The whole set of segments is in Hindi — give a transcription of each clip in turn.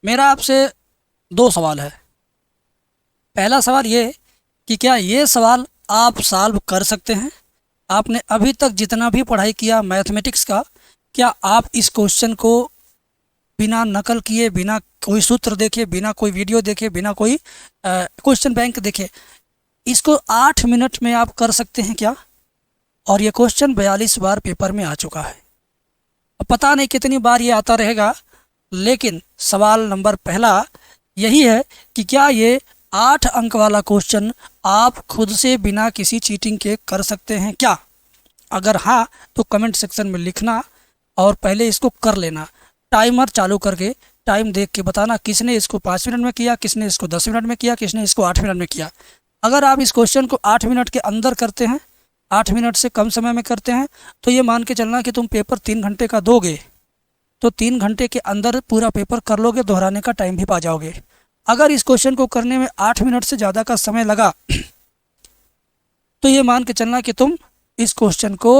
मेरा आपसे दो सवाल है। पहला सवाल ये कि क्या ये सवाल आप सॉल्व कर सकते हैं? आपने अभी तक जितना भी पढ़ाई किया मैथमेटिक्स का, क्या आप इस क्वेश्चन को बिना नकल किए, बिना कोई सूत्र देखे, बिना कोई वीडियो देखे, बिना कोई क्वेश्चन बैंक देखे, इसको 8 मिनट में आप कर सकते हैं क्या? और ये क्वेश्चन 42 बार पेपर में आ चुका है। अब पता नहीं कितनी बार ये आता रहेगा, लेकिन सवाल नंबर पहला यही है कि क्या ये 8 अंक वाला क्वेश्चन आप खुद से बिना किसी चीटिंग के कर सकते हैं क्या? अगर हाँ तो कमेंट सेक्शन में लिखना और पहले इसको कर लेना। टाइमर चालू करके टाइम देख के बताना किसने इसको 5 मिनट में किया, किसने इसको 10 मिनट में किया, किसने इसको 8 मिनट में किया। अगर आप इस क्वेश्चन को 8 मिनट के अंदर करते हैं, 8 मिनट से कम समय में करते हैं, तो ये मान के चलना कि तुम पेपर 3 घंटे का दोगे तो 3 घंटे के अंदर पूरा पेपर कर लोगे, दोहराने का टाइम भी पा जाओगे। अगर इस क्वेश्चन को करने में 8 मिनट से ज़्यादा का समय लगा तो ये मान के चलना कि तुम इस क्वेश्चन को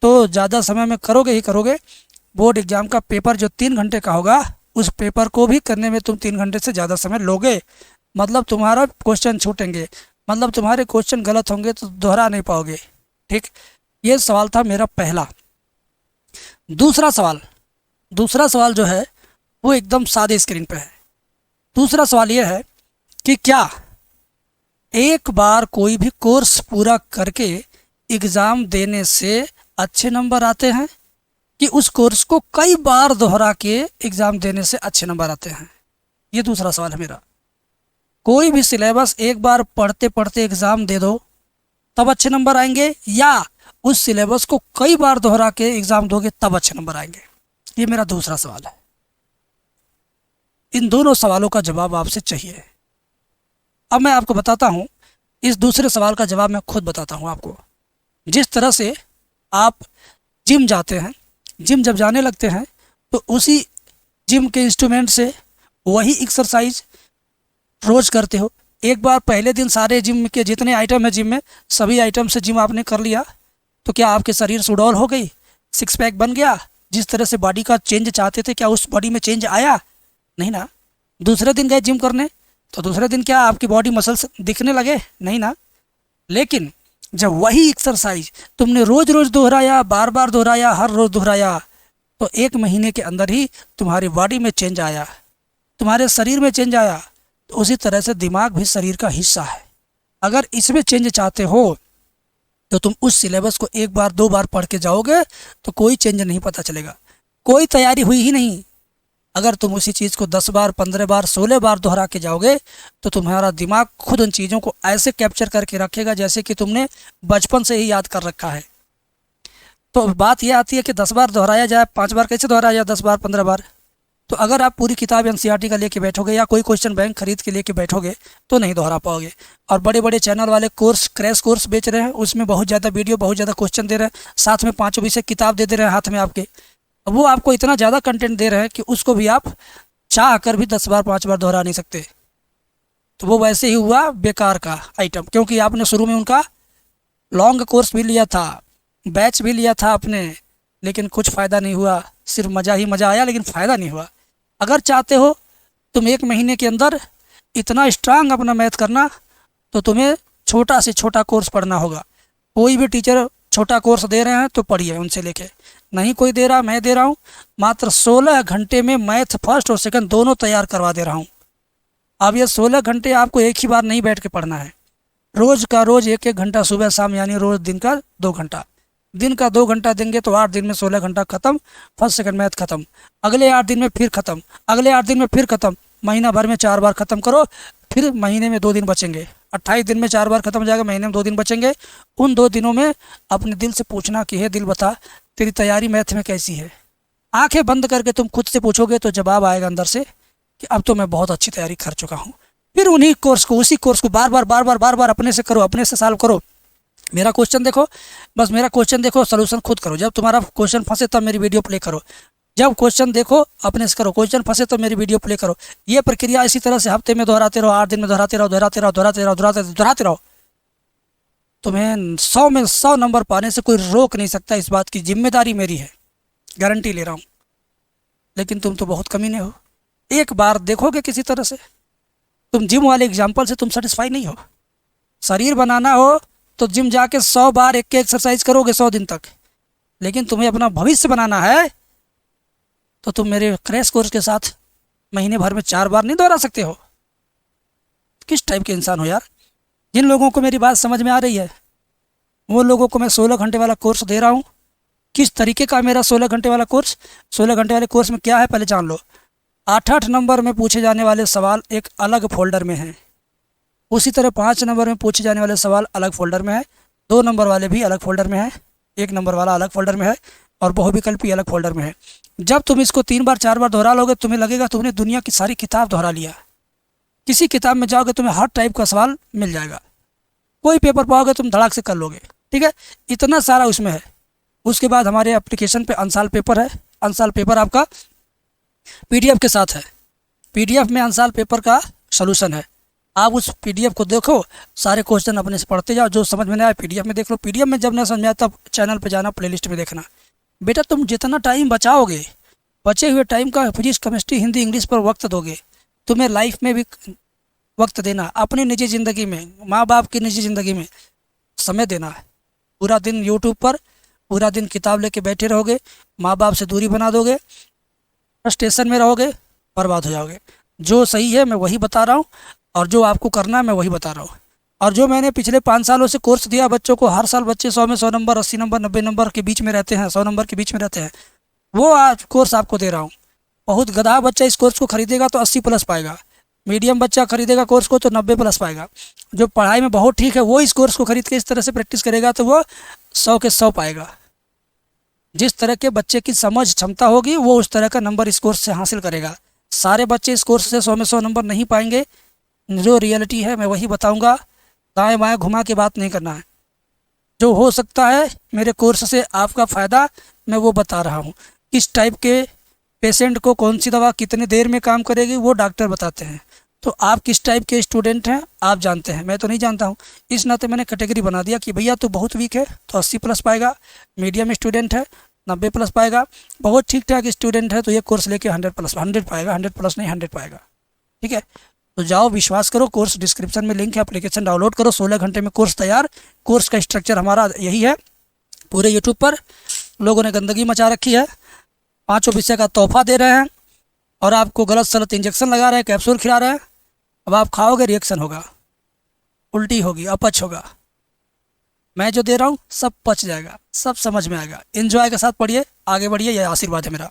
तो ज़्यादा समय में करोगे ही करोगे। बोर्ड एग्जाम का पेपर जो 3 घंटे का होगा, उस पेपर को भी करने में तुम 3 घंटे से ज़्यादा समय लोगे। मतलब तुम्हारा क्वेश्चन छूटेंगे, मतलब तुम्हारे क्वेश्चन गलत होंगे तो दोहरा नहीं पाओगे। ठीक, ये सवाल था मेरा पहला। दूसरा सवाल जो है वो एकदम सादे स्क्रीन पे है। दूसरा सवाल ये है कि क्या एक बार कोई भी कोर्स पूरा करके एग्ज़ाम देने से अच्छे नंबर आते हैं, कि उस कोर्स को कई बार दोहरा के एग्ज़ाम देने से अच्छे नंबर आते हैं? ये दूसरा सवाल है मेरा। कोई भी सिलेबस एक बार पढ़ते पढ़ते एग्ज़ाम दे दो तब अच्छे नंबर आएंगे, या उस सिलेबस को कई बार दोहरा के एग्ज़ाम दोगे तब अच्छे नंबर आएंगे? ये मेरा दूसरा सवाल है। इन दोनों सवालों का जवाब आपसे चाहिए। अब मैं आपको बताता हूँ, इस दूसरे सवाल का जवाब मैं खुद बताता हूँ आपको। जिस तरह से आप जिम जाते हैं, जिम जब जाने लगते हैं तो उसी जिम के इंस्ट्रूमेंट से वही एक्सरसाइज रोज़ करते हो। एक बार पहले दिन सारे जिम के जितने आइटम है जिम में, सभी आइटम से जिम आपने कर लिया, तो क्या आपके शरीर सुडौल हो गई, सिक्स पैक बन गया? जिस तरह से बॉडी का चेंज चाहते थे, क्या उस बॉडी में चेंज आया? नहीं ना। दूसरे दिन गए जिम करने तो दूसरे दिन क्या आपकी बॉडी मसल्स दिखने लगे? नहीं ना। लेकिन जब वही एक्सरसाइज तुमने रोज़ रोज़ दोहराया, बार बार दोहराया, हर रोज़ दोहराया, तो 1 महीने के अंदर ही तुम्हारी बॉडी में चेंज आया, तुम्हारे शरीर में चेंज आया। तो उसी तरह से दिमाग भी शरीर का हिस्सा है। अगर इसमें चेंज चाहते हो तो तुम उस सिलेबस को एक बार दो बार पढ़ के जाओगे तो कोई चेंज नहीं पता चलेगा, कोई तैयारी हुई ही नहीं। अगर तुम उसी चीज़ को 10 बार, 15 बार, 16 बार दोहरा के जाओगे तो तुम्हारा दिमाग खुद उन चीज़ों को ऐसे कैप्चर करके रखेगा जैसे कि तुमने बचपन से ही याद कर रखा है। तो बात यह आती है कि 10 बार दोहराया जाए, 5 बार कैसे दोहराया जाए, 10 बार, 15 बार? तो अगर आप पूरी किताब एनसीईआरटी का लेके बैठोगे या कोई क्वेश्चन बैंक खरीद के लेके बैठोगे तो नहीं दोहरा पाओगे। और बड़े बड़े चैनल वाले कोर्स, क्रैश कोर्स बेच रहे हैं, उसमें बहुत ज़्यादा वीडियो, बहुत ज़्यादा क्वेश्चन दे रहे हैं, साथ में 5 विषय किताब दे दे रहे हैं हाथ में आपके। वो आपको इतना ज़्यादा कंटेंट दे रहे हैं कि उसको भी आप चाह कर भी 10 बार, 5 बार दोहरा नहीं सकते। तो वो वैसे ही हुआ बेकार का आइटम, क्योंकि आपने शुरू में उनका लॉन्ग कोर्स भी लिया था, बैच भी लिया था आपने, लेकिन कुछ फ़ायदा नहीं हुआ। सिर्फ मज़ा ही मज़ा आया, लेकिन फ़ायदा नहीं हुआ। अगर चाहते हो तुम 1 महीने के अंदर इतना स्ट्रांग अपना मैथ करना, तो तुम्हें छोटा से छोटा कोर्स पढ़ना होगा। कोई भी टीचर छोटा कोर्स दे रहे हैं तो पढ़िए उनसे लेके, नहीं कोई दे रहा, मैं दे रहा हूँ। मात्र 16 घंटे में मैथ फर्स्ट और सेकंड दोनों तैयार करवा दे रहा हूँ। अब ये 16 घंटे आपको एक ही बार नहीं बैठ के पढ़ना है, रोज़ का रोज़ 1-1 घंटा सुबह शाम, यानी रोज़ दिन का 2 घंटा। दिन का 2 घंटा देंगे तो 8 दिन में 16 घंटा खत्म, फर्स्ट सेकंड मैथ खत्म। अगले 8 दिन में फिर खत्म, अगले 8 दिन में फिर खत्म। महीना भर में 4 बार खत्म करो, फिर महीने में 2 दिन बचेंगे। 28 दिन में 4 बार खत्म हो जाएगा, महीने में 2 दिन बचेंगे। उन 2 दिनों में अपने दिल से पूछना कि हे दिल बता, तेरी तैयारी मैथ में कैसी है? आंखें बंद करके तुम खुद से पूछोगे तो जवाब आएगा अंदर से कि अब तो मैं बहुत अच्छी तैयारी कर चुका हूँ। फिर उन्हीं कोर्स को, उसी कोर्स को बार बार बार बार बार बार अपने से करो, अपने से सॉल्व करो। मेरा क्वेश्चन देखो, बस मेरा क्वेश्चन देखो, सलूशन खुद करो। जब तुम्हारा क्वेश्चन फंसे तब मेरी वीडियो प्ले करो, जब क्वेश्चन देखो अपने से करो, क्वेश्चन फंसे तो मेरी वीडियो प्ले करो। ये प्रक्रिया इसी तरह से हफ्ते में दोहराते रहो, 8 दिन में दोहराते रहो, दोहराते रहो, दोहराते रहो, दोहराते रहो। तुम्हें 100 में 100 नंबर पाने से कोई रोक नहीं सकता। इस बात की जिम्मेदारी मेरी है, गारंटी ले रहा हूँ। लेकिन तुम तो बहुत कमीने हो, एक बार देखोगे किसी तरह से। तुम जिम वाले एग्जाम्पल से तुम सेटिस्फाई नहीं हो। शरीर बनाना हो तो जिम जाके 100 बार एक एक्सरसाइज करोगे 100 दिन तक, लेकिन तुम्हें अपना भविष्य बनाना है तो तुम मेरे क्रैश कोर्स के साथ महीने भर में 4 बार नहीं दोहरा सकते हो। किस टाइप के इंसान हो यार। जिन लोगों को मेरी बात समझ में आ रही है वो लोगों को मैं 16 घंटे वाला कोर्स दे रहा हूँ। किस तरीके का मेरा 16 घंटे वाला कोर्स, 16 घंटे वाले कोर्स में क्या है पहले जान लो। 8-8 नंबर में पूछे जाने वाले सवाल एक अलग फोल्डर में हैं, उसी तरह 5 नंबर में पूछे जाने वाले सवाल अलग फोल्डर में है, 2 नंबर वाले भी अलग फोल्डर में है, 1 नंबर वाला अलग फोल्डर में है, और बहुविकल्पी अलग फोल्डर में है। जब तुम इसको 3 बार 4 बार दोहरा लोगे तुम्हें लगेगा तुमने दुनिया की सारी किताब दोहरा लिया। किसी किताब में जाओगे तुम्हें हर टाइप का सवाल मिल जाएगा, कोई पेपर पाओगे तुम धड़ाक से कर लोगे। ठीक है, इतना सारा उसमें है। उसके बाद हमारे एप्लीकेशन पे अनसाल पेपर है। अनसाल पेपर आपका पीडीएफ के साथ है। पीडीएफ में अनसाल पेपर का सलूशन है। आप उस पीडीएफ को देखो, सारे क्वेश्चन अपने से पढ़ते जाओ, जो समझ में नहीं आए पीडीएफ में देख लो। पीडीएफ में जब ना समझ में आए तब चैनल पे जाना, प्लेलिस्ट में देखना। बेटा तुम जितना टाइम बचाओगे, बचे हुए टाइम का फिजिक्स केमिस्ट्री हिंदी इंग्लिश पर वक्त दोगे। तुम्हें लाइफ में भी वक्त देना, अपनी निजी ज़िंदगी में, माँ बाप की निजी ज़िंदगी में समय देना है। पूरा दिन यूट्यूब पर, पूरा दिन किताब लेके बैठे रहोगे, माँ बाप से दूरी बना दोगे, फ्रस्ट्रेशन में रहोगे, बर्बाद हो जाओगे। जो सही है मैं वही बता रहा हूँ, और जो आपको करना है मैं वही बता रहा हूँ। और जो मैंने पिछले 5 सालों से कोर्स दिया बच्चों को, हर साल बच्चे 100 में 100 नंबर, 80 नंबर, 90 नंबर के बीच में रहते हैं, 100 नंबर के बीच में रहते हैं, वो आज कोर्स आपको दे रहा हूँ। बहुत गधा बच्चा इस कोर्स को खरीदेगा तो 80+ पाएगा, मीडियम बच्चा खरीदेगा कोर्स को तो 90+ पाएगा। जो पढ़ाई में बहुत ठीक है वो इस कोर्स को खरीद के इस तरह से प्रैक्टिस करेगा तो वो 100 के 100 पाएगा। जिस तरह के बच्चे की समझ क्षमता होगी वो उस तरह का नंबर इस कोर्स से हासिल करेगा। सारे बच्चे इस कोर्स से 100 में 100 नंबर नहीं पाएंगे। जो रियलिटी है मैं वही बताऊंगा, दाएं बाएं घुमा के बात नहीं करना है। जो हो सकता है मेरे कोर्स से आपका फ़ायदा मैं वो बता रहा हूँ। किस टाइप के पेशेंट को कौन सी दवा कितने देर में काम करेगी वो डॉक्टर बताते हैं। तो आप किस टाइप के स्टूडेंट हैं आप जानते हैं, मैं तो नहीं जानता हूँ। इस नाते मैंने कैटेगरी बना दिया कि भैया तो बहुत वीक है तो 80+ पाएगा, मीडियम स्टूडेंट है 90+ पाएगा, बहुत ठीक ठाक स्टूडेंट है तो ये कोर्स लेके 100+ पाएगा, 100+ नहीं 100 पाएगा। ठीक है, तो जाओ विश्वास करो, कोर्स डिस्क्रिप्शन में लिंक है, एप्लीकेशन डाउनलोड करो, 16 घंटे में कोर्स तैयार। कोर्स का स्ट्रक्चर हमारा यही है। पूरे यूट्यूब पर लोगों ने गंदगी मचा रखी है, 5 विषय का तोहफा दे रहे हैं और आपको गलत सलत इंजेक्शन लगा रहे हैं, कैप्सूल खिला रहे हैं। अब आप खाओगे रिएक्शन होगा, उल्टी होगी, अपच होगा। मैं जो दे रहा हूँ सब पच जाएगा, सब समझ में आएगा। एंजॉय के साथ पढ़िए, आगे बढ़िए, यह आशीर्वाद है मेरा।